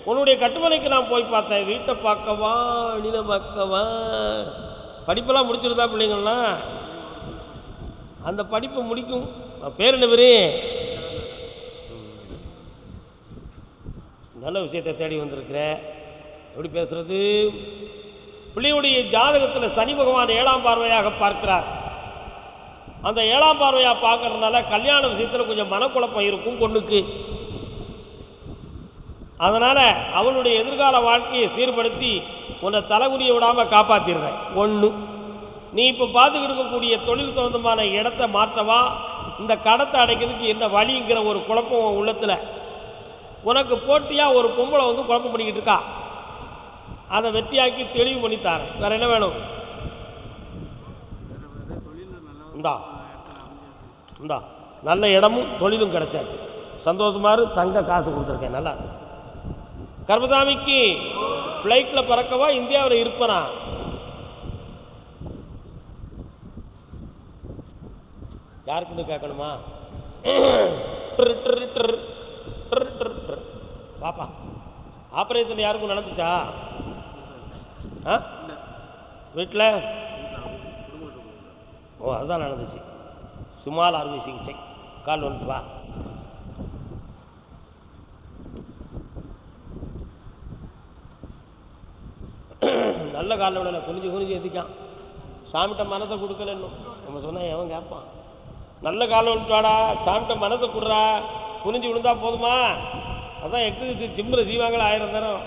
உன்னுடைய கட்டுமனைக்கு நான் போய் பார்த்தேன். வீட்டை பார்க்கவா அணில பார்க்கவா? படிப்பெல்லாம் முடிச்சுருதா பிள்ளைங்கள்லாம்? அந்த படிப்பை முடிக்கும். பேர் என்ன பேர்? நல்ல விஷயத்தை தேடி வந்திருக்கிற. எப்படி பேசுறது? பிள்ளையுடைய ஜாதகத்தில் சனி பகவான் 7ஆம் பார்வையாக பார்க்கிறார். அந்த 7ஆம் பார்வையாக பார்க்கறதுனால கல்யாண விஷயத்தில் கொஞ்சம் மனக்குழப்பம் இருக்கும் பொண்ணுக்கு. அதனால் அவளுடைய எதிர்கால வாழ்க்கையை சீர்படுத்தி உன்னை தலைகுனியை விடாமல் காப்பாற்றிடுறேன். ஒன்று, நீ இப்போ பார்த்துக்கிட்டு இருக்கக்கூடிய தொழில் சம்பந்தமான இடத்த மாற்றவா, இந்த கடத்தை அடைக்கிறதுக்கு என்ன வழிங்கிற ஒரு குழப்பம் உள்ளத்தில். உனக்கு போட்டியாக ஒரு பொம்பளை வந்து குழப்பம் பண்ணிக்கிட்டு இருக்கா. அதை வெற்றியாக்கி தெளிவு பண்ணித்தாரேன். வேறு என்ன வேணும்? இந்தா இந்தா நல்ல இடமும் தொழிலும் கிடைச்சாச்சு. சந்தோஷமாக தங்க காசு கொடுத்துருக்கேன். நல்லா கர்மசாமிக்கு ஃப்ளைட்டில் பறக்கவா இந்தியாவில் இருப்பனா? யாருக்குன்னு கேட்கணுமா? பாப்பா ஆப்ரேஷன் யாருக்கும் நடந்துச்சா? வீட்டில் ஓ அதுதான் நடந்துச்சு. சுமால் அறுவை சிகிச்சை. கால் வந்துட்டு வா. நல்ல காலில் விடலை, குனிஞ்சு எதிக்கான். சாமிட்ட மனத்தை கொடுக்கலன்னு நம்ம சொன்னால் எவன் கேட்பான்? நல்ல காலில் வந்துட்டு வாடா, சாமிட்ட மனத்தை கொடுறா. குனிஞ்சு விழுந்தா போதுமா? அதான் எக்கு ஜிம்மில் செய்வாங்களா 1000 தரம்.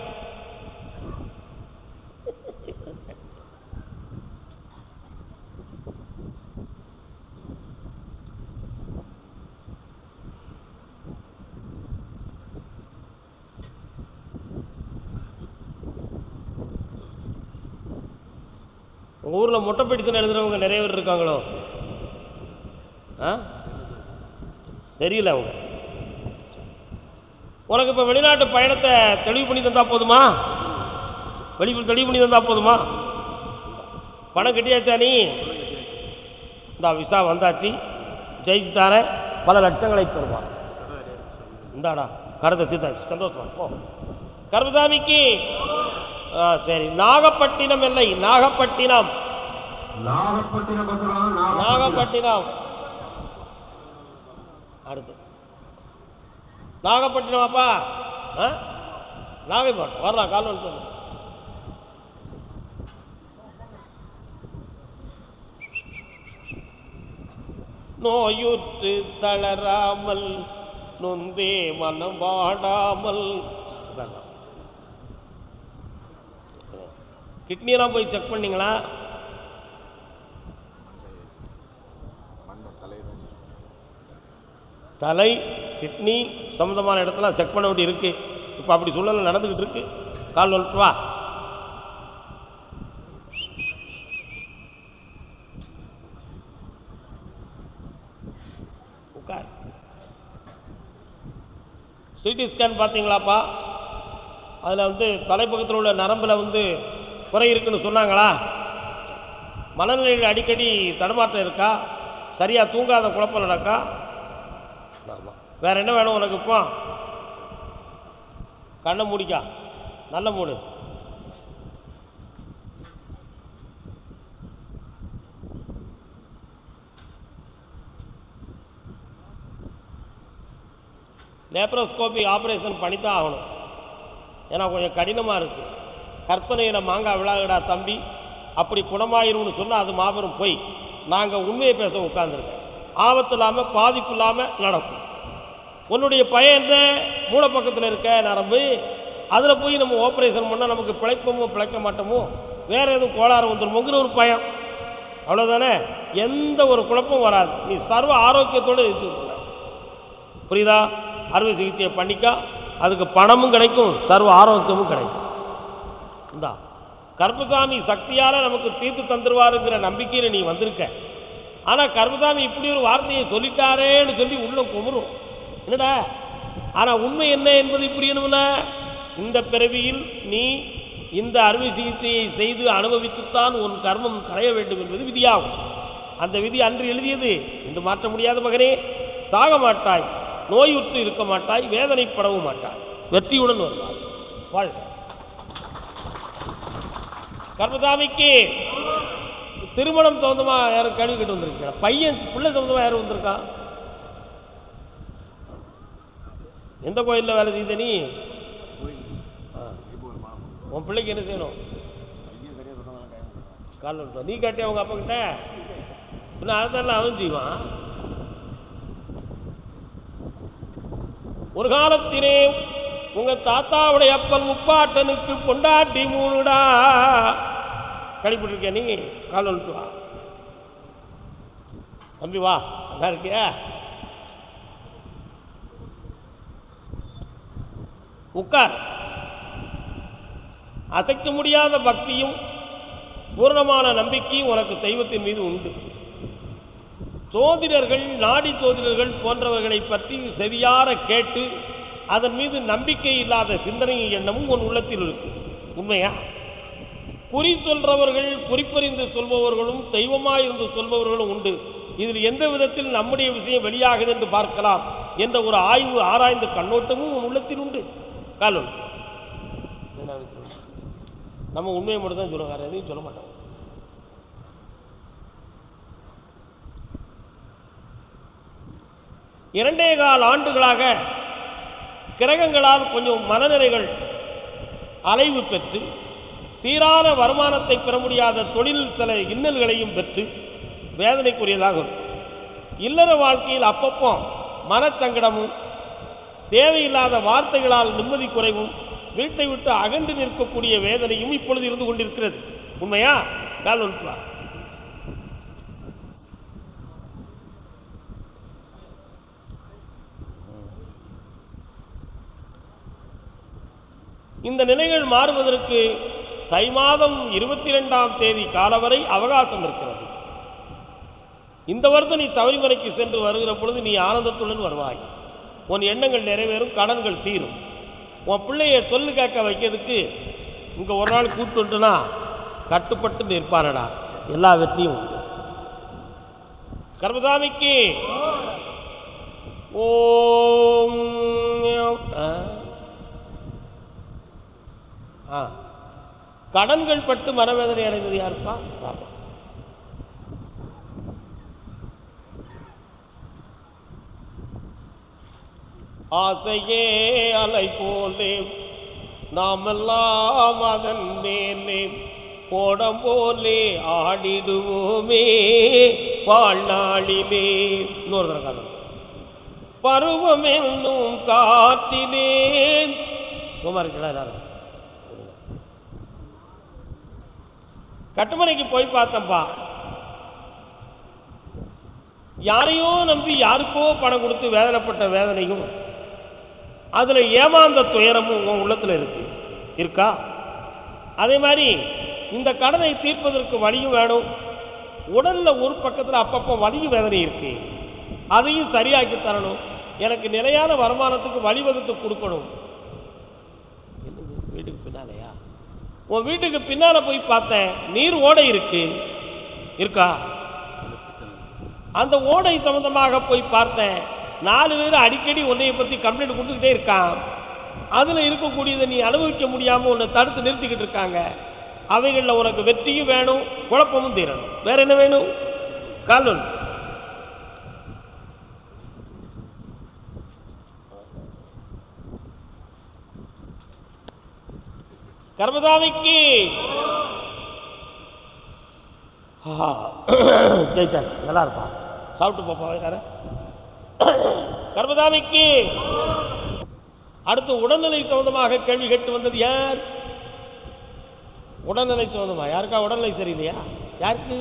உங்கள் ஊரில் மொட்டை பிடித்துன்னு எழுதுகிறவங்க நிறைய பேர் இருக்காங்களோ? தெரியல. அவங்க உனக்கு இப்போ வெளிநாட்டு பயணத்தை தெளிவு பண்ணி தந்தால் போதுமா? தெளிவு பண்ணி தந்தால் போதுமா? பணம் கட்டியாச்சா? நீ இந்த விசா வந்தாச்சு, ஜெயிச்சு தாரேன், பல லட்சங்களை பெறுவான். இந்தாடா கடத்தை தீர்த்தாச்சு, சந்தோஷமா போ. கர்மசாமிக்கு சரி. நாகப்பட்டினம் இல்லை, நாகப்பட்டினம். நாகப்பட்டினம் அடுத்து நாகப்பட்டினம். அப்பா நாகைப்பாட்டு வரலாம். கால் வந்து சொல்லு. நோயுற்று தளராமல் நொந்தே மனம் வாடாமல். கிட்னியெல்லாம் போய் செக் பண்ணிங்களா? தலை கிட்னி சம்மந்தமான இடத்துல செக் பண்ண வேண்டி இருக்குது. இப்போ அப்படி சூழ்நிலை நடந்துக்கிட்டு இருக்கு. கால் வந்துட்டு வா. உட்கார். சிடி ஸ்கேன் பார்த்தீங்களாப்பா? அதில் வந்து தலைப்பக்கத்தில் உள்ள நரம்பில் வந்து குறை இருக்குன்னு சொன்னாங்களா? மனநிலையில் அடிக்கடி தடுமாற்றம் இருக்கா? சரியாக தூங்காத குழப்பம் நடக்கா? ஆமாம். வேறு என்ன வேணும் உனக்கு? இப்போ கண்ணை மூடிக்கா, நல்ல மூடு. லேப்ரோஸ்கோபி ஆப்ரேஷன் பண்ணித்தான் ஆகணும். ஏன்னா கொஞ்சம் கடினமாக இருக்குது. கற்பனையில் மாங்காய் விழாகடா தம்பி, அப்படி குணமாயிரும்னு சொன்னால் அது மாபெரும் பொய். நாங்கள் உண்மையை பேச உட்கார்ந்துருக்கேன். ஆபத்து இல்லாமல் பாதிப்பு இல்லாமல் நடக்கும். உன்னுடைய பையன் என்ன? மூளை பக்கத்தில் இருக்க நரம்பு, அதில் போய் நம்ம ஆப்ரேஷன் பண்ணால் நமக்கு பிழைப்போமோ பிழைக்க மாட்டோமோ, வேறு எதுவும் கோளாறு வந்துடுமோங்கிற ஒரு பயம். அவ்வளோதானே? எந்த ஒரு குழப்பமும் வராது. நீ சர்வ ஆரோக்கியத்தோடு எதிர்த்து கொடுக்கல. புரியுதா? அறுவை சிகிச்சையை பண்ணிக்கா, அதுக்கு பணமும் கிடைக்கும், சர்வ ஆரோக்கியமும் கிடைக்கும். இந்தா கர்மசாமி சக்தியால் நமக்கு தீர்த்து தந்துடுவாருங்கிற நம்பிக்கையில் நீ வந்திருக்க. ஆனால் கர்மசாமி இப்படி ஒரு வார்த்தையை சொல்லிட்டாரேன்னு சொல்லி உள்ள குமுறும். என்னடா? ஆனால் உண்மை என்ன என்பதை புரியணும்ல. இந்த பிறவியில் நீ இந்த அறுவை சிகிச்சையை செய்து அனுபவித்துத்தான் உன் கர்மம் கரைய வேண்டும் என்பது விதியாகும். அந்த விதி அன்று எழுதியது, என்று மாற்ற முடியாத மகனே. சாக மாட்டாய், நோயுற்று இருக்க மாட்டாய், வேதனைப்படவும் மாட்டாய், வெற்றியுடன் வருவாய். வாழ்க. கர்மசாமிக்கு திருமணம் சம்பந்தமாக யாரும் கேள்வி கேட்டு வந்திருக்கீங்க? பையன் பிள்ளை சம்பந்தமாக யாரும் வந்திருக்கா? எந்த கோயிலில் வேலை செய்த நீ? உன் பிள்ளைக்கு என்ன செய்யணும்? காலில் நீ கேட்டே அவங்க அப்பா கிட்ட இன்னும் அதெல்லாம் அவன் செய்வான். ஒரு காலத்திலே உங்க தாத்தாவுடைய அப்பன் முப்பாட்டனுக்கு பொண்டாட்டி 3டா. கழிப்பிட்டு நீ கால் வந்துட்டு வா தம்பி, வா. நல்லா இருக்கிய? உட்கார். அசைக்க முடியாத பக்தியும் பூர்ணமான நம்பிக்கையும் உனக்கு தெய்வத்தின் மீது உண்டு. சோதிடர்கள், நாடி சோதிடர்கள் போன்றவர்களை பற்றி செவியார கேட்டு அதன் மீது நம்பிக்கை இல்லாத சிந்தனையும் எண்ணமும் உன் உள்ளத்தில் இருக்கு. உண்மையா? குறி சொல்றவர்கள், குறிப்பறிந்து சொல்பவர்களும் தெய்வமாயிருந்து சொல்பவர்களும் உண்டு. இதில் எந்த விதத்தில் நம்முடைய விஷயம் வெளியாகுது என்று பார்க்கலாம் என்ற ஒரு ஆய்வு ஆராய்ந்த கண்ணோட்டமும் உன் உள்ளத்தில் உண்டு. காலம் நம்ம உண்மையை மட்டும் தான் சொல்ல, வேறு எதையும் சொல்ல மாட்டோம். இரண்டே கால் ஆண்டுகளாக கிரகங்களால் கொஞ்சம் மனநிறைகள் அலைவு பெற்று சீரான வருமானத்தை பெற முடியாத தொழில் சில இன்னல்களையும் பெற்று வேதனைக்குரியதாக இருக்கும். இல்லற வாழ்க்கையில் அப்பப்போ மனச்சங்கடமும் தேவையில்லாத வார்த்தைகளால் நிம்மதி குறைவும் வீட்டை விட்டு அகன்று நிற்கக்கூடிய வேதனையும் இப்பொழுது இருந்து கொண்டிருக்கிறது. உண்மையா? கால் ஒன்றுவா. இந்த நிலைகள் மாறுவதற்கு தை மாதம் 22ஆம் தேதி காலவரை அவகாசம் இருக்கிறது. இந்த வருஷம் நீ சபரிமலைக்கு சென்று வருகிற பொழுது நீ ஆனந்தத்துடன் வருவாய். உன் எண்ணங்கள் நிறைவேறும், கடன்கள் தீரும். உன் பிள்ளைய சொல்லு கேட்க வைக்கிறதுக்கு இங்கே ஒரு நாள் கூப்பிட்டு வந்துட்டுனா கட்டுப்பட்டு நிற்பானடா, எல்லா வெற்றியும் உண்டு. கர்மசாமிக்கு ஓம். கடன்கள் பட்டு மனவேதனை அடைந்தது யாருப்பா? ஆசையே அலை போலே நாமெல்லாம் அதன் மேலே போடம் போலே ஆடிடுவோமே வாழ்நாளிலே. இன்னொரு தர காலம் பருவம் என்னும் காற்றிலே. சும்மா இருக்கா? எல்லாரும் கட்டுமனைக்கு போய் பார்த்தப்பா, யாரையோ நம்பி யாருக்கோ பணம் கொடுத்து வேதனைப்பட்ட வேதனையும் அதில் ஏமாந்த துயரமும் உன் உள்ளத்தில் இருக்கா? அதே மாதிரி இந்த கடனை தீர்ப்பதற்கு வழியும் வேணும். உடலில் ஒரு பக்கத்தில் அப்பப்போ வலியும் வேதனை இருக்கு, அதையும் சரியாக்கி தரணும். எனக்கு நிலையான வருமானத்துக்கு வழிவகுத்து கொடுக்கணும். வீட்டுக்கு பின்னாலையா? உன் வீட்டுக்கு பின்னால் போய் பார்த்தேன், நீர் ஓடை இருக்கா? அந்த ஓடை சம்பந்தமாக போய் பார்த்தேன். 4 பேர் அடிக்கடி உன்னையை பற்றி கம்ப்ளைண்ட் கொடுத்துக்கிட்டே இருக்கான். அதில் இருக்கக்கூடியதை நீ அனுபவிக்க முடியாமல் உன்னை தடுத்து நிறுத்திக்கிட்டு இருக்காங்க. அவைகளில் உனக்கு வெற்றியும் வேணும், குழப்பமும் தீரணும். வேற என்ன வேணும்? கால் கர்மசாமிக்கு ஜெயிச்சாச்சு. நல்லா இருப்பா, சாப்பிட்டு போப்பா. வேற கர்மசாமிக்கு அடுத்து உடல்நிலை சம்பந்தமாக கேள்வி கேட்டு வந்தது யார்? உடல்நிலை சம்பந்தமா யாருக்கா உடல்நிலை சரியில்லையா? யாருக்கு?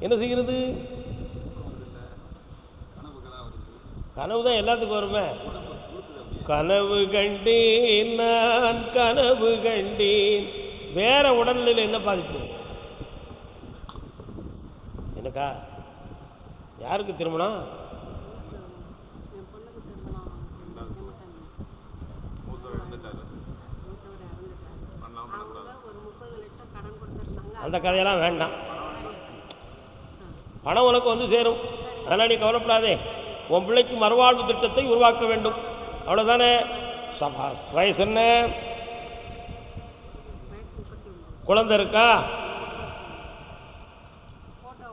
என்ன செய்கிறது? கனவு தான் எல்லாத்துக்கும் வருமே. கனவு கண்டேன் நான், கனவு கண்டேன். வேற உடல்நிலையில் என்ன பாதிப்பு? என்னக்கா? யாருக்கு திருமணம்? அந்த கதையெல்லாம் வேண்டாம். பணம் உனக்கு வந்து சேரும், அதனால் நீ கவலைப்படாதே. உன் பிள்ளைக்கு மறுவாழ்வு திட்டத்தை உருவாக்க வேண்டும், அவ்வளோதானே? சபாஸ். வயசு என்ன? குழந்தை இருக்கா?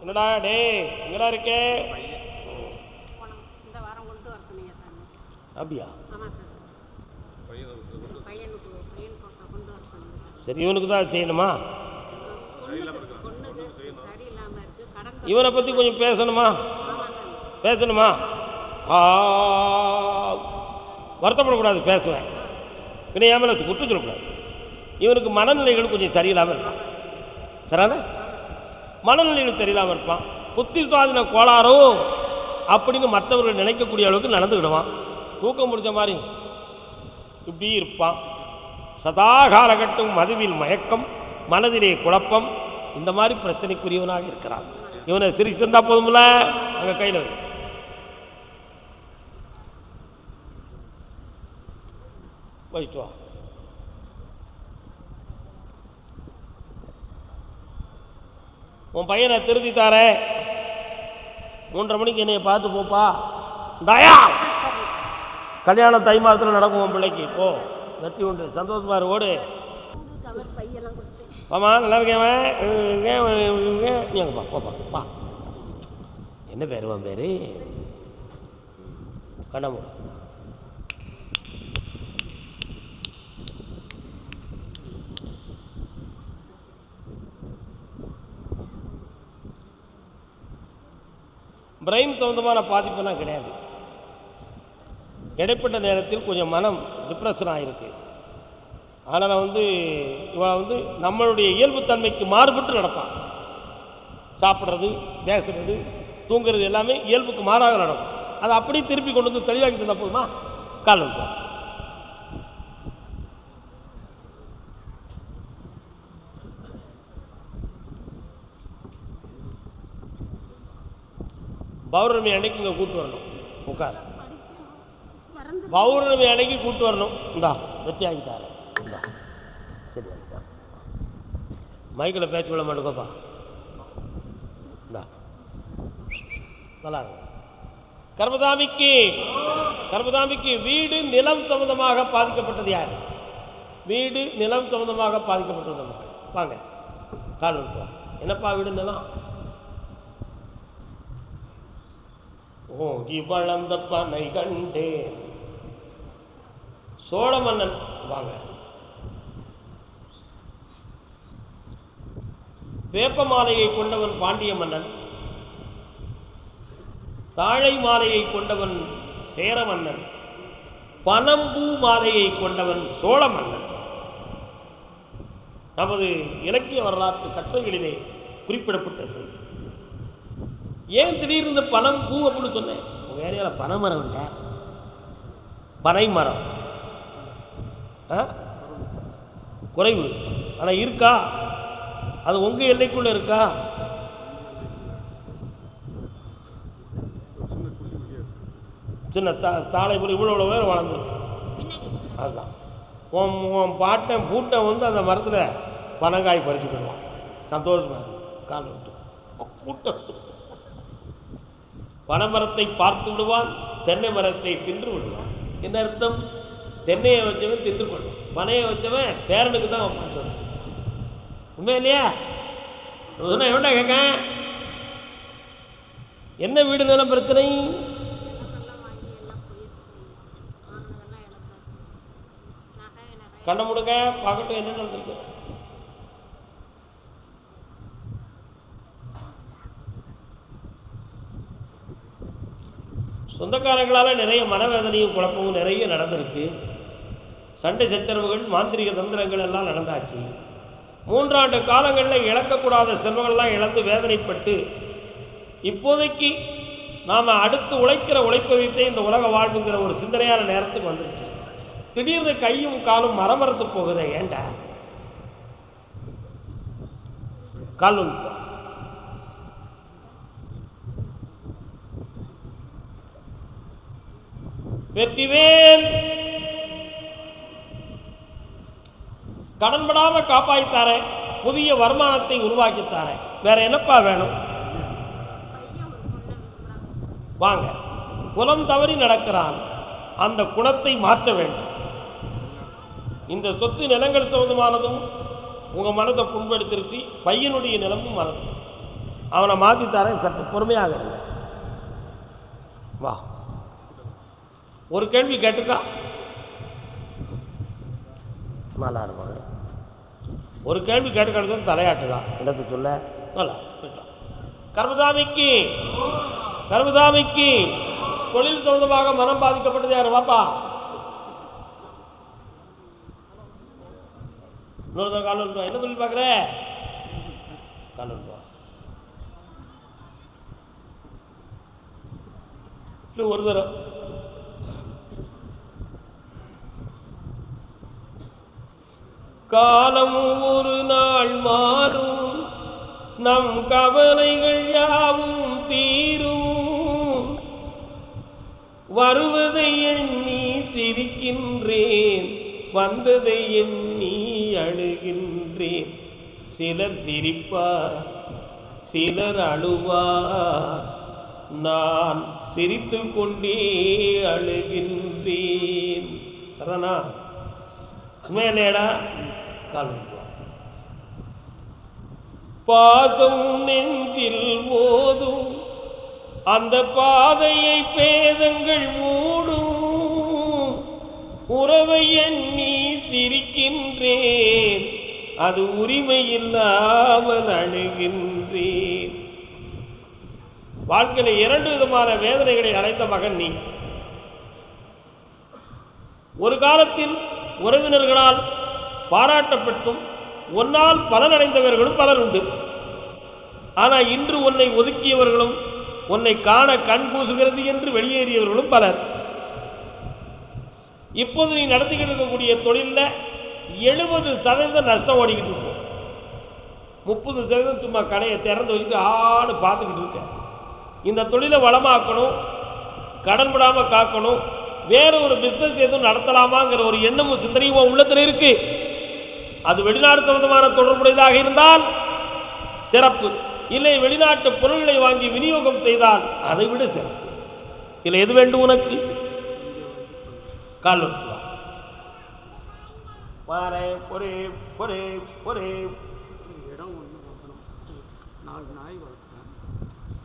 என்னடா டே எங்கடா இருக்கே? அப்படியா? சரி, இவனுக்கு தான் செய்யணுமா? இவனை பற்றி கொஞ்சம் பேசணுமா? வருத்தப்படக்கூடாது, பேசுவேன். பின்ன ஏன் வச்சு குற்றம் சொல்லக்கூடாது. இவனுக்கு மனநிலைகள் கொஞ்சம் சரியில்லாமல் இருப்பான். சரியான மனநிலைகள் சரியில்லாமல் இருப்பான். புத்தி சுவாதீன கோளாறோ அப்படின்னு மற்றவர்கள் நினைக்கக்கூடிய அளவுக்கு நடந்துக்கிடுவான். தூக்கம் முடிஞ்ச மாதிரி இப்படி இருப்பான். சதா காலகட்டும் மதுவில் மயக்கம், மனதிலே குழப்பம், இந்த மாதிரி பிரச்சனைக்குரியவனாக இருக்கிறான். இவனை சிரிச்சு தந்தா போதும்ல, அங்கே கையில் வச்சுட்டு வா. உன் பையனை திருத்தி தார, 3:30 மணிக்கு என்னைய பார்த்து போப்பா. தயா கல்யாணம் தை மாதத்தில் நடக்கும். உன் பிள்ளைக்கு போ, வெற்றி உண்டு, சந்தோஷமா ஓடு. ஆமா, நல்லா இருக்கேன். போப்பா. என்ன பேர் உன் பேரு? கண்ணமூடு. பிரெயின் சம்பந்தமான பாதிப்பெல்லாம் கிடையாது. இடைப்பட்ட நேரத்தில் கொஞ்சம் மனம் டிப்ரெஷன் ஆகிருக்கு. ஆனால் இவன் நம்மளுடைய இயல்புத்தன்மைக்கு மாறுபட்டு நடப்பான். சாப்பிட்றது, பேசுறது, தூங்குறது எல்லாமே இயல்புக்கு மாறாக நடக்கும். அதை அப்படியே திருப்பி கொண்டு வந்து தெளிவாக்கி தந்தா போதுமா? கால் வந்து பௌர்ணமி அன்னைக்கு இங்கே கூப்பிட்டு வரணும். உட்கார். பௌர்ணமி அன்னைக்கு கூப்பிட்டு வரணும். இந்தா வெற்றி ஆகிட்டாரு. இந்தா சரி, மைக்கில் பேச்சு கொள்ள மாட்டேங்கப்பா. இந்தா நல்லா இருக்கும். கர்மதாமிக்கு வீடு நிலம் சம்பந்தமாக பாதிக்கப்பட்டது யார்? வீடு நிலம் சம்பந்தமாக பாதிக்கப்பட்டது மக்கள். வாங்க, கால் விட்டுவா. என்னப்பா வீடு நிலம்? ஓங்கி வளர்ந்த பனை கண்டேன். சோழ மன்னன். வாங்க. வேப்ப மாலையை கொண்டவன் பாண்டிய மன்னன், தாழை மாலையை கொண்டவன் சேர மன்னன், பனம்பூ மாலையை கொண்டவன் சோழ மன்னன். நமது இலக்கிய வரலாற்று கட்டுரைகளிலே குறிப்பிடப்பட்ட செய்தி. ஏன் திடீர்னு இந்த பனம் பூ அப்படின்னு சொன்னேன்? உங்கள் ஏரியாவில் பனைமரம் உண்டா? பனை மரம் குறைவு, ஆனால் இருக்கா? அது உங்கள் எல்லைக்குள்ளே இருக்கா? சின்ன தாழை போல் இவ்வளோ பேர் வளர்ந்துடும். அதுதான் உன் பாட்டன் பூட்டன் அந்த மரத்தில் பனங்காய் பறிச்சுக்கிடுவான். சந்தோஷமாக இருக்கும். கால் விட்டு பூட்டன் பனைமரத்தை பார்த்து விடுவான், தென்னை மரத்தை தின்று விடுவான். என்ன அர்த்தம்? தென்னையை வச்சவன் தின்று கொள்வான், பனையை வச்சவன் பேரனுக்கு தான் வைப்பான் சொல்லு. உண்மை இல்லையா? சொன்ன எவன்டா கேட்க? என்ன வீடு நிலம் பிரச்சனை? கண்ண முடுங்க பார்க்கட்டும் என்ன நடந்திருக்கு. சொந்தக்காரங்களால் நிறைய மனவேதனையும் குழப்பமும் நிறைய நடந்திருக்கு. சண்டை சச்சரவுகள், மாந்திரிக தந்திரங்கள் எல்லாம் நடந்தாச்சு. 3 ஆண்டு காலங்களில் இழக்கக்கூடாத செல்வங்கள்லாம் இழந்து வேதனைப்பட்டு இப்போதைக்கு நாம் அடுத்து உழைக்கிற உழைப்பை வைத்தே இந்த உலக வாழ்வுங்கிற ஒரு சிந்தனையான நேரத்துக்கு வந்துடுச்சு. திடீர்னு கையும் காலும் மரமரத்து போகுதே, ஏண்டா? கால் வெற்றிவேல் கடன்படாம காப்பாய்த்தாரே, புதிய வருமானத்தை உருவாக்கித்தாரே, வேற என்னப்பா வேணும்? வாங்க. குலம் தவறி நடக்கிறான், அந்த குணத்தை மாற்ற வேண்டும். இந்த சொத்து நிலங்கள் சம்பந்தமானதும் உங்கள் மனதை புண்படுத்திருச்சு, பையனுடைய நிலமும் மனது. அவனை மாற்றித்தாரேன், சற்று பொறுமையாக இருங்க. வா, ஒரு கேள்வி கேட்டுக்கா. நல்லா இருப்பாங்க. ஒரு கேள்வி கேட்டுக்கிறது தலையாட்டுதான் இடத்து சொல்ல. நல்லா கர்மசாமிக்கு தொழில் சம்பந்தமாக மனம் பாதிக்கப்பட்டது யார்? வாப்பா, இன்னொரு கால் ரூபா. என்ன தொழில் பார்க்குற? கால் ரூபா. ஒரு தரம் காலம் ஒரு நாள் மாறும், நம் கவலைகள் யாவும் தீரும். வருவதை எண்ணி சிரிக்கின்றேன், வந்ததை எண்ணி அழுகின்றேன். சிலர் சிரிப்பார், சிலர் அழுவார், நான் சிரித்து கொண்டே அழுகின்றேன். சரிதானா? உண்மையிலேடா? பாசம் நெஞ்சில் போதும், அந்த பாதையை பேதங்கள் மூடும். உறவை எண்ணி சிரிக்கின்றேன், அது உரிமை இல்லாமல் அழுகின்றேன். வாழ்க்கையில் 2 விதமான வேதனைகளை அடைந்த மகன் நீ. ஒரு காலத்தில் உறவினர்களால் பாராட்டப்பட்டும் உன்னால் பலனடைந்தவர்களும் பலர் உண்டு. ஆனால் இன்று உன்னை ஒதுக்கியவர்களும் உன்னை காண கண் கூசுகிறது என்று வெளியேறியவர்களும் பலர். இப்போது நீ நடத்திக்கிட்டு இருக்கக்கூடிய தொழிலில் 70% நஷ்டம் ஓடிக்கிட்டு இருக்கும். 30% சும்மா கடையை திறந்து வச்சுட்டு ஆடு பார்த்துக்கிட்டு இருக்க. இந்த தொழிலை வளமாக்கணும், கடன் விடாமல் காக்கணும், வேற ஒரு பிஸ்னஸ் எதுவும் நடத்தலாமாங்கிற ஒரு எண்ணமும் சிந்தனையும் உள்ளத்தில் இருக்கு. அது வெளிநாடு சம்பந்தமான தொடர்புடையதாக இருந்தால் சிறப்பு, இல்லை வெளிநாட்டு பொருள்களை வாங்கி விநியோகம் செய்தால் அதை விட சிறப்பு. இல்லை எது வேண்டும் உனக்கு? கால் ஒரே ஒரே ஒரே இடம் ஒன்று பார்க்கணும். 4 நாய் வளர்த்தேன்.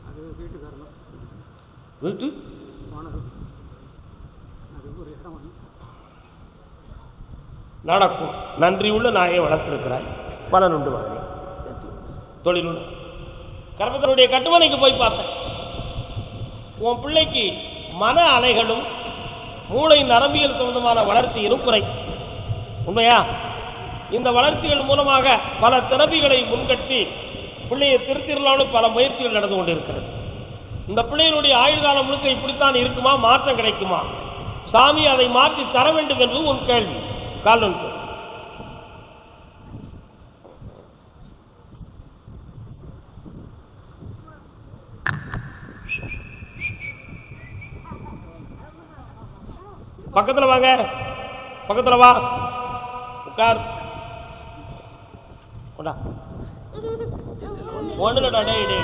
அது வீட்டுக்காரணும் வீட்டு போனது. அது ஒரு இடம் ஒன்று நடக்கும். நன்றி உள்ள நாயை வளர்த்திருக்கிறாய், பலனுண்டு மகனே. தொழில் கர்மத்தினுடைய கட்டுமனைக்கு போய் பார்த்தேன். உன் பிள்ளைக்கு மன அலைகளும் மூளை நரம்பியல் சம்பந்தமான வளர்ச்சியிலும் குறை. உண்மையா? இந்த வளர்ச்சிகள் மூலமாக பல தெரபிகளை முன்கட்டி பிள்ளையை திருத்திரலான்னு பல முயற்சிகள் நடந்து கொண்டிருக்கிறது. இந்த பிள்ளையினுடைய ஆயுள் காலம் முழுக்க இப்படித்தான் இருக்குமா? மாற்றம் கிடைக்குமா? சாமி அதை மாற்றி தர வேண்டும் என்பது உன் கேள்வி. காலன் பக்கத்தில் வாங்க, பக்கத்தில் வா, உட்கார். ஒன்றுலடா, டே டே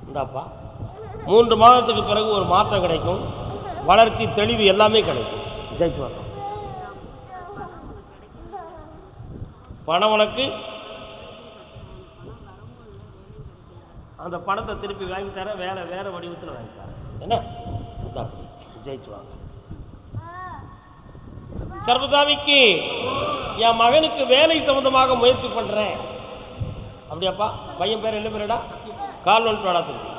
இந்தாப்பா. 3 மாதத்துக்கு பிறகு ஒரு மாற்றம் கிடைக்கும், வளர்ச்சி தெளிவு எல்லாமே கிடைக்கும். ஜெயிச்சு வரணும். பணம் உனக்கு, அந்த பணத்தை திருப்பி வாங்கி தரேன், வேற வேற வடிவத்தில் வாங்கி தரேன். என்ன அப்படி ஜெயிச்சு வாங்க. கர்மசாமிக்கு என் மகனுக்கு வேலை சம்பந்தமாக முயற்சி பண்ணுறேன். அப்படியாப்பா? பையன் பேர் என்ன பேருடா? கால் ஒன்றாடா திருப்பி.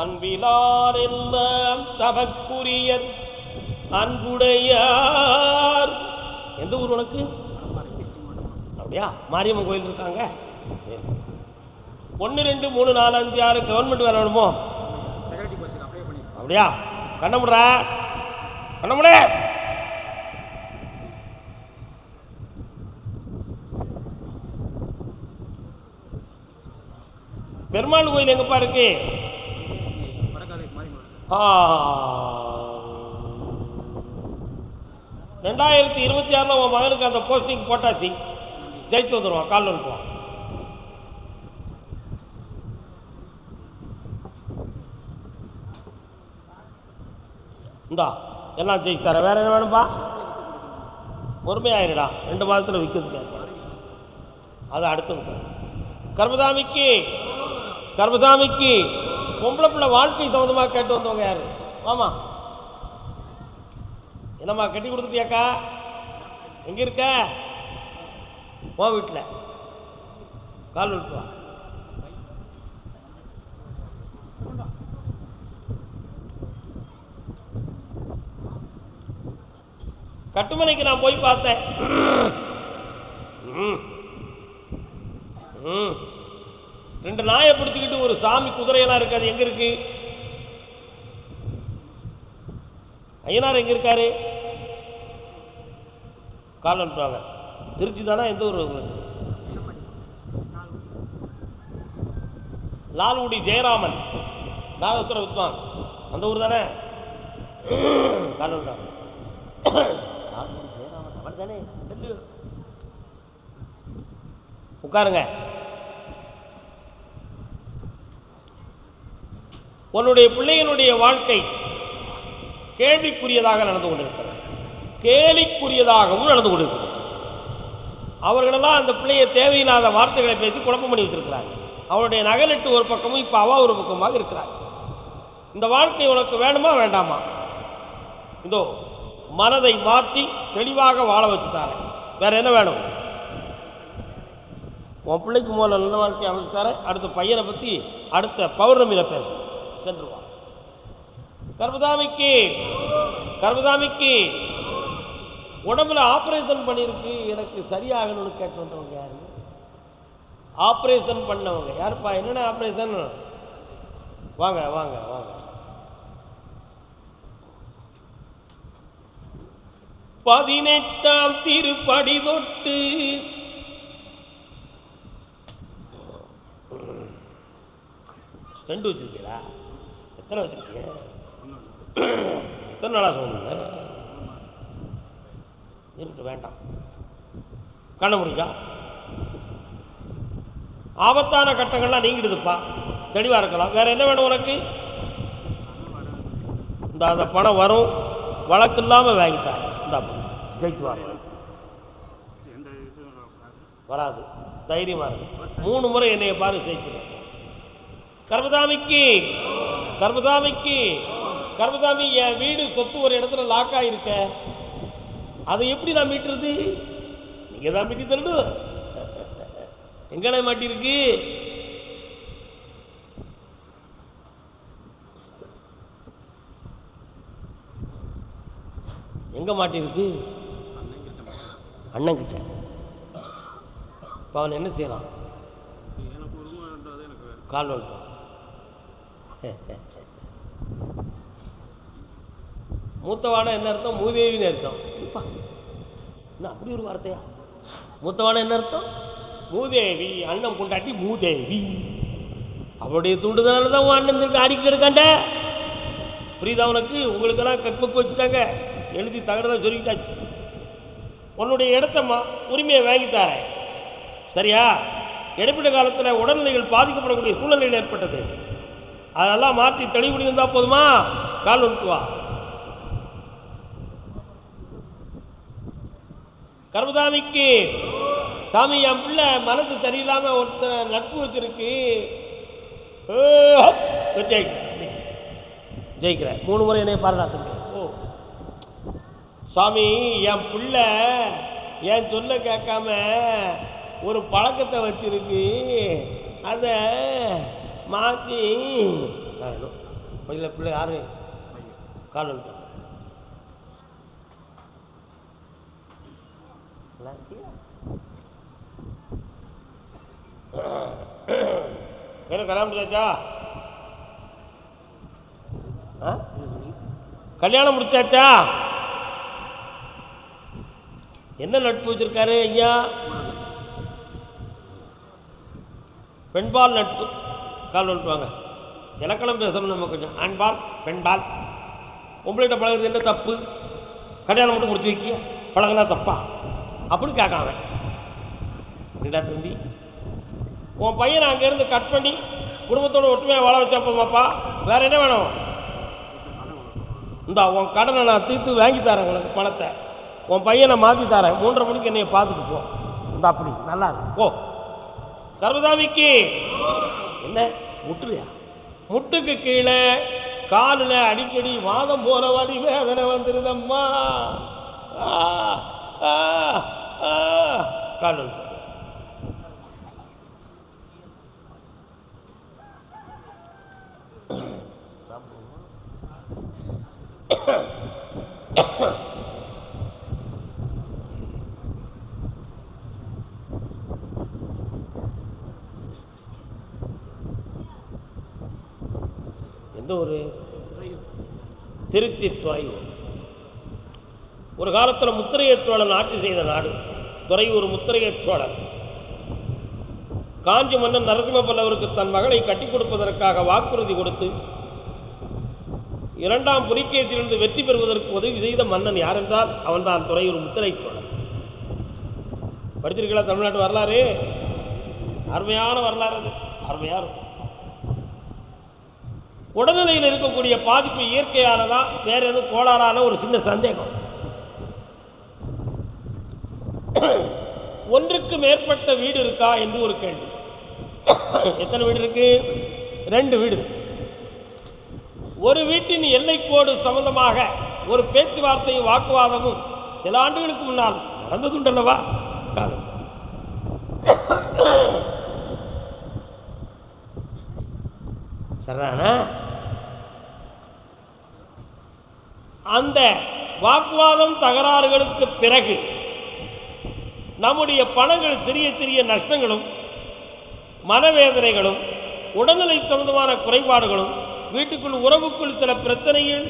அன்பிலார் எல்லாம் தமக்குரியர் அன்புடையார். எந்த ஊர் உனக்கு? அப்படியா? மாரியம்மன் கோயில் இருக்காங்க. 1 2 3 4 5 6 கவர்மெண்ட் வேலை வேணுமோ? அப்படியா? கண்ண முடுற, கண்ண முட. பெருமாள் கோயில் எங்கப்பா இருக்கு? வடக்காலை மாறி 2026 உன் மகனுக்கு அந்த போஸ்டிங் போட்டாச்சு, ஜெயிச்சு வந்துடுவான். காலில் அனுப்புவான். இந்தா எல்லாம் ஜெயிச்சு தர. வேற என்ன வேணும்பா? பொறுமையாயிருடா, 2 மாதத்தில் விற்கிறதுக்கு அது அடுத்தது. கர்மதாமிக்கு கர்மதாமிக்கு பொம்பளை பிள்ளை வாழ்க்கை சம்மந்தமாக கேட்டு வந்தவங்க யாரு? ஆமா, என்னம்மா கட்டி கொடுத்துட்டியாக்கா? எங்கே இருக்க? உன் வீட்டில். கால் விட்டுவா. கட்டுமனைக்கு நான் போய் பார்த்தேன். 2 நாயை பிடிச்சிக்கிட்டு ஒரு சாமி குதிரையெல்லாம் இருக்காது. எங்க இருக்கு? ஐயனார் எங்க இருக்காரு? கால் அனுப்புறாங்க. திருச்சி தானே? எந்த ஊர் உங்களுக்கு? லால்குடி ஜெயராமன் நாகஸ்வர வித்வான், அந்த ஊர் தானே? கால் அனுப்புறாங்க. லால்குடி ஜெயராமன் அவர் தானே? உட்காருங்க. உன்னுடைய பிள்ளைகளுடைய வாழ்க்கை கேள்விக்குரியதாக நடந்து கொண்டிருக்கிறது, கேலிக்குரியதாகவும் நடந்து கொண்டிருக்கிறது. அவர்களெல்லாம் அந்த பிள்ளையை தேவையில்லாத வார்த்தைகளை பேசி குழப்பம் பண்ணி வச்சிருக்கிறாங்க. அவருடைய நகலெட்டு ஒரு பக்கமும் இப்போ அவா ஒரு பக்கமாக இருக்கிறாங்க. இந்த வாழ்க்கை உனக்கு வேணுமா வேண்டாமா? இதோ மனதை மாற்றி தெளிவாக வாழ வச்சு தரேன். வேற என்ன வேணும்? உன் பிள்ளைக்கு முதல்ல நல்ல வாழ்க்கையை அமைச்சு தரேன். அடுத்த பையனை பற்றி அடுத்த பௌர்ணமியில் பேசும். சென்றுவா. கர்மதாமிக்கு கர்மதாமிக்கு உடம்புல ஆப்ரேஷன் பண்ணியிருக்கு, எனக்கு சரியாகணும்னு கேட்டு வந்தவங்க யாரு? ஆப்ரேஷன் பண்ணவங்க யாருப்பா? என்னென்ன ஆப்ரேஷன்? வாங்க வாங்க வாங்க. 18ஆம் திருப்படி தொட்டு ஸ்டெண்ட் வச்சிருக்கீங்களா? எத்தனை வச்சிருக்கீங்க? எத்தனை நாளாக சொல்லுங்க? இருக்கு, வேண்டாம். கண்ண முடிக்கா? ஆபத்தான கட்டங்கள்லாம் நீங்கிடுதுப்பா, தெளிவாக இருக்கலாம். வேற என்ன வேணும் உனக்கு? இந்த அந்த பணம் வரும், வழக்கு இல்லாமல் வாங்கித்தாரு. இந்த ஜெயிச்சு வர வராது, தைரியமாக இருக்கு. 3 முறை என்னைய பாரு, ஜெயிச்சுருவேன். கர்மதாமிக்கு கர்மதாமிக்கு கர்மதாமி, என் வீடு சொத்து ஒரு இடத்துல லாக் ஆகிருக்க, அதை எப்படி நான் மீட்டுறது? நீங்கள் தான் மீட்டி தரணும். எங்கடா மாட்டிருக்கு? எங்க மாட்டிருக்கு? அண்ணன் கிட்ட. இப்போ அவன் என்ன செய்யலாம்? கால் வந்துட்டான். மூத்தவான என்ன அர்த்தம்? மூதேவின்னு அர்த்தம். என்ன அப்படி ஒரு வார்த்தையா? மூத்தவான என்ன அர்த்தம்? மூதேவி. அண்ணன் கொண்டாட்டி மூதேவி. அவருடைய தூண்டுதனால தான் உன் அண்ணன் திருட்டு ஆடிக்கிட்டு இருக்காண்ட. புரியுதா உனக்கு? உங்களுக்கெல்லாம் கற்புக்கு வச்சுட்டாங்க, எழுதி தகடலாம் சொல்லிட்டாச்சு. உன்னுடைய இடத்த உரிமையை வாங்கித்தாரேன், சரியா? இடைப்பட்ட காலத்தில் உடல்நிலைகள் பாதிக்கப்படக்கூடிய சூழ்நிலைகள் ஏற்பட்டது, அதெல்லாம் மாற்றி தெளிவுபடி இருந்தால் போதுமா? கால் வந்துட்டுவா. கர்மதாமிக்கு சாமி, என் பிள்ளை மனசு சரியில்லாம ஒருத்தனை நட்பு வச்சிருக்கு, ஜெயிக்கிறேன். 3 முறை என்னைய பாராட்டுங்க. ஓ சாமி, என் பிள்ளை என் சொல்ல கேட்காம ஒரு பழக்கத்தை வச்சிருக்கு, அதை மாற்றி தரணும். இல்லை பிள்ளை யாரு? கால் வந்துட்டாங்க. என்ன கல்யாணம் முடிச்சாச்சா? கல்யாணம் முடிச்சாச்சா? என்ன நட்பு வச்சிருக்காரு ஐயா? பெண்பால் நட்பு. கால் வந்துட்டு வாங்க. இலக்கணம் பேசணும் நம்ம கொஞ்சம். ஆண்பால் பெண்பால் பொம்பளைகிட்ட பழகிறது என்ன தப்பு? கல்யாணம் மட்டும் முடிச்சு வைக்கிய பழகுனா தப்பா அப்படின்னு கேட்காம, என்னடா தம்பி உன் பையனை அங்கேருந்து கட் பண்ணி குடும்பத்தோடு ஒற்றுமையாக வாழ வச்சா போமாப்பா, வேறு என்ன வேணும்? இந்தா உன் கடனை நான் தீர்த்து வாங்கி தரேன், உனக்கு பணத்தை உன் பையனை மாற்றி தரேன், 3:30 மணிக்கு என்னைய பார்த்துட்டு போ. இந்த அப்படி நல்லா இருக்கு போ. கர்மசாமிக்கு என்ன முட்டுலையா? முட்டுக்கு கீழே காலில் அடிக்கடி வாதம் போல வலி வேதனை வந்துருதம்மா. கால் எந்த ஒரு திருச்சி துறையூர். ஒரு காலத்தில் முத்திரையச் சோழன் ஆட்சி செய்த நாடு துறையூர். முத்திரையச் சோழன் காஞ்சி மன்னன் நரசிம்ம பல்லவருக்கு தன் மகளை கட்டி கொடுப்பதற்காக வாக்குறுதி கொடுத்து 2ஆம் புலிகேசியிலிருந்து வெற்றி பெறுவதற்கு உதவி செய்த மன்னன் யார் என்றால் அவன்தான் துறையூர் முத்திரைச் சோழன். படிச்சிருக்கீங்களா தமிழ்நாட்டு வரலாறு? அருமையான வரலாறு, அது அருமையாக இருக்கும். உடல்நிலையில் இருக்கக்கூடிய பாதிப்பு இயற்கையானதா வேற எதுவும் கோளாறான ஒரு சின்ன சந்தேகம். ஒன்றுக்கு மேற்பட்ட வீடு இருக்கா என்று ஒரு கேள்வி. எத்தனை வீடு இருக்கு? 2 வீடு. ஒரு வீட்டின் எல்லைக்கோடு சம்பந்தமாக ஒரு பேச்சுவார்த்தையும் வாக்குவாதமும் சில ஆண்டுகளுக்கு முன்னால் நடந்ததுண்டல்லவா? காலம் சரிதானா? அந்த வாக்குவாதம் தகராறுகளுக்கு பிறகு நம்முடைய பணங்கள் சிறிய சிறிய நஷ்டங்களும் மனவேதனைகளும் உடல்நிலை சம்பந்தமான குறைபாடுகளும் வீட்டுக்குள் உறவுக்குள் சில பிரச்சனைகள்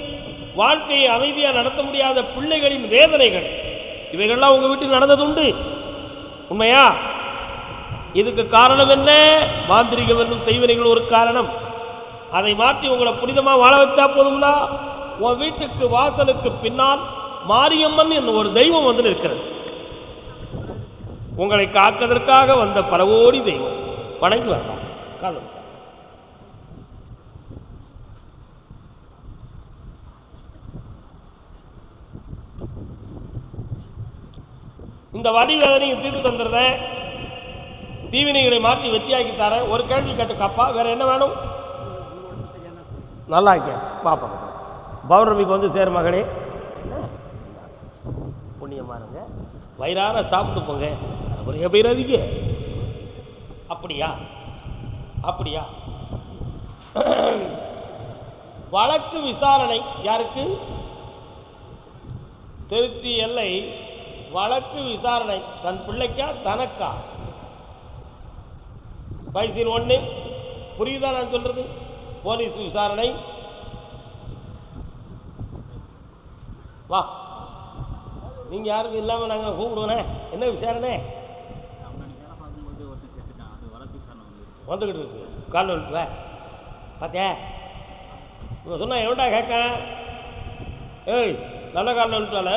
வாழ்க்கையை அமைதியாக நடத்த முடியாத பிள்ளைகளின் வேதனைகள் இவைகள்லாம் உங்கள் வீட்டில் நடந்ததுண்டு. உண்மையா? இதுக்கு காரணம் என்ன? மாந்திரிகம் என்னும் செய்வினைகள் ஒரு காரணம். அதை மாற்றி உங்களை புனிதமாக வாழ வச்சா போதுங்களா? உன் வீட்டுக்கு வாசலுக்கு பின்னால் மாரியம்மன் என்னும் ஒரு தெய்வம் வந்து நிற்கிறது. உங்களை காப்பதற்காக வந்த பல கோடி தெய்வம். வணங்கி வரலாம். காலம் இந்த வலி வேதனையை தீர்த்து தந்துடுறேன், தீவினைகளை மாற்றி வெற்றியாக்கி தரேன். ஒரு கேள்வி கேட்டு காப்பா, வேற என்ன வேணும்? நல்லா இருக்கேன் பாப்பா. பௌர்ணமிக்கு வந்து சேர் மகளே, புண்ணியமாக இருங்க, வயிறார சாப்பிட்டு போங்க, ஒரே பயிராதிக்கு. அப்படியா? அப்படியா? வழக்கு விசாரணை யாருக்கு? திருச்சி எல்லை வழக்கு விசாரணை தன் பிள்ளைக்கா தனக்கா? பைசில் 1 புரியுதா நான் சொல்றது? போலீஸ் விசாரணை. வா, நீங்கள் யாருக்கும் இல்லாமல் நாங்கள் கூப்பிடுவோண்ணே. என்ன விசாரணை வந்துக்கிட்டு இருக்கு? கால் வந்துட்டு பார்த்தியா? இவன் சொன்னா எவன்டா கேட்க? ஏய், நல்ல காலில் வந்துட்டால.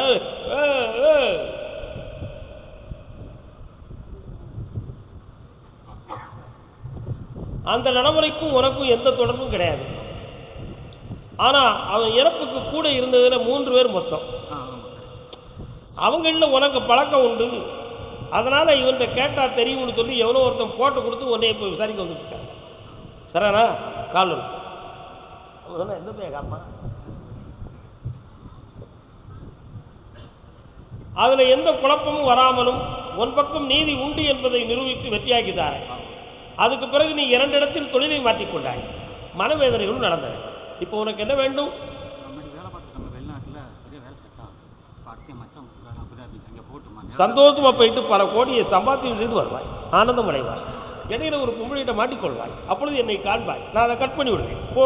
அந்த நடைமுறைக்கும் உனக்கும் எந்த தொடர்பும் கிடையாது. ஆனால் அவன் இறப்புக்கு கூட இருந்ததில் 3 பேர் மொத்தம். அவங்களில் உனக்கு பழக்கம் உண்டு. அதனால் இவன்கிட்ட கேட்டால் தெரியும்னு சொல்லி எவனோ ஒருத்தன் போட்டு கொடுத்து உன்னை இப்போ விசாரிக்க வந்துட்டுருக்காங்க. சரிண்ணா? கால் அவன் சொன்ன எந்த போய் காமா அதில் எந்த குழப்பமும் வராமலும் உன் பக்கம் நீதி உண்டு என்பதை நிரூபித்து வெற்றியாக்கி தாரேன். அதுக்கு பிறகு நீ 2 இடத்தில் தொழிலை மாற்றிக்கொண்டாய், மனவேதனைகளும் நடந்தன. இப்போ உனக்கு என்ன வேண்டும்? சந்தோஷமாக போயிட்டு பல கோடியை சம்பாத்தியம் செய்து வருவாய், ஆனந்தம் அடைவாய், இடையில ஒரு பொம்பளையிட்ட மாட்டிக்கொள்வாய், அப்பொழுது என்னை காண்பாய், நான் அதை கட் பண்ணி விடுவேன். போ.